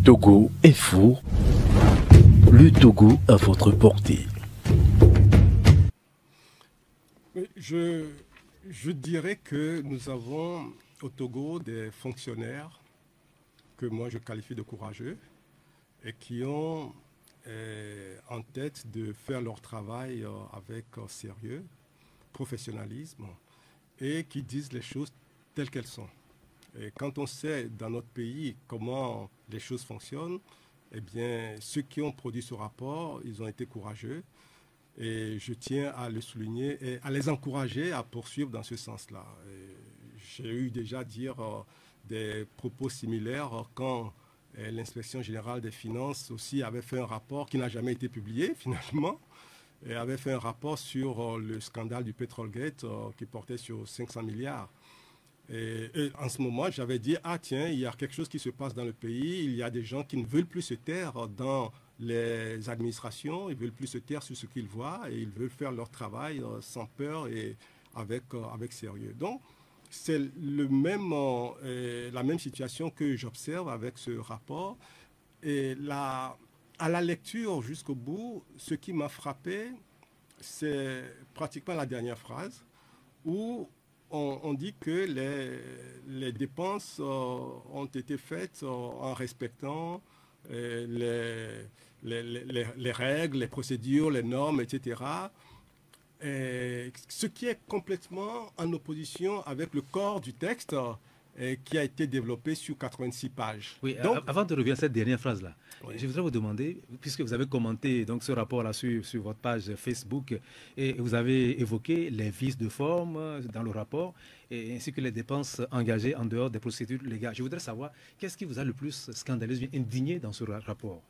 Togo Info, le Togo à votre portée. Je dirais que nous avons au Togo des fonctionnaires que moi je qualifie de courageux et qui ont en tête de faire leur travail avec sérieux, professionnalisme et qui disent les choses telles qu'elles sont. Et quand on sait dans notre pays comment les choses fonctionnent, eh bien, ceux qui ont produit ce rapport, ils ont été courageux. Et je tiens à le souligner et à les encourager à poursuivre dans ce sens-là. J'ai eu déjà à dire des propos similaires quand l'inspection générale des finances aussi avait fait un rapport qui n'a jamais été publié finalement, et avait fait un rapport sur le scandale du Petrolgate qui portait sur 500 milliards. Et en ce moment, j'avais dit, ah tiens, il y a quelque chose qui se passe dans le pays, il y a des gens qui ne veulent plus se taire dans les administrations, ils ne veulent plus se taire sur ce qu'ils voient et ils veulent faire leur travail sans peur et avec sérieux. Donc, c'est la même situation que j'observe avec ce rapport. Et à la lecture jusqu'au bout, ce qui m'a frappé, c'est pratiquement la dernière phrase où on dit que les dépenses ont été faites en respectant les règles, les procédures, les normes, etc. Ce qui est complètement en opposition avec le corps du texte qui a été développé sur 86 pages. Oui, donc, avant de revenir à cette dernière phrase-là, oui, je voudrais vous demander, puisque vous avez commenté donc, ce rapport-là sur votre page Facebook, et vous avez évoqué les vices de forme dans le rapport, et ainsi que les dépenses engagées en dehors des procédures légales. Je voudrais savoir, qu'est-ce qui vous a le plus scandalisé, indigné dans ce rapport?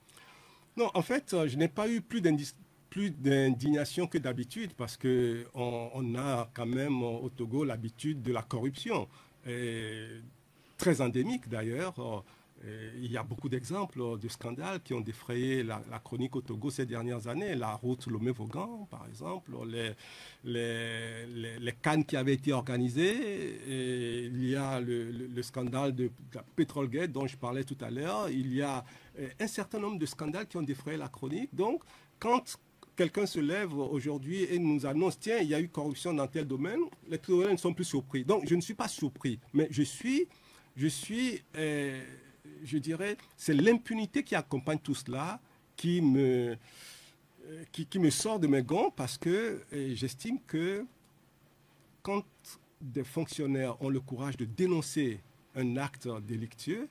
Non, en fait, je n'ai pas eu plus d'indignation que d'habitude, parce qu'on a quand même au Togo l'habitude de la corruption. Très endémique d'ailleurs. Il y a beaucoup d'exemples de scandales qui ont défrayé la chronique au Togo ces dernières années. La route Lomé-Vogan, par exemple, les cannes qui avaient été organisées. Et il y a le scandale de Petrolgate dont je parlais tout à l'heure. Il y a un certain nombre de scandales qui ont défrayé la chronique. Donc, quand quelqu'un se lève aujourd'hui et nous annonce, tiens, il y a eu corruption dans tel domaine, les Togolais ne sont plus surpris. Donc, je ne suis pas surpris, mais je dirais, c'est l'impunité qui accompagne tout cela qui me sort de mes gonds, parce que j'estime que quand des fonctionnaires ont le courage de dénoncer un acte délictueux,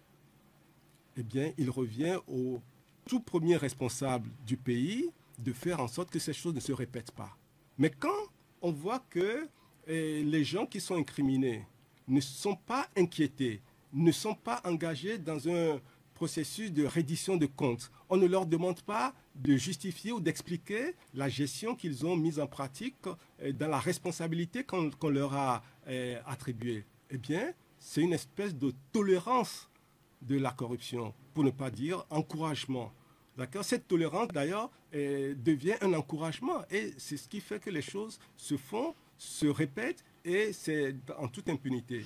eh bien, il revient au tout premier responsable du pays de faire en sorte que ces choses ne se répètent pas. Mais quand on voit que les gens qui sont incriminés ne sont pas inquiétés, ne sont pas engagés dans un processus de reddition de comptes, on ne leur demande pas de justifier ou d'expliquer la gestion qu'ils ont mise en pratique dans la responsabilité qu'on leur a attribuée, eh bien, c'est une espèce de tolérance de la corruption, pour ne pas dire encouragement. D'accord. Cette tolérance, d'ailleurs, devient un encouragement. Et c'est ce qui fait que les choses se font, se répètent, et c'est en toute impunité.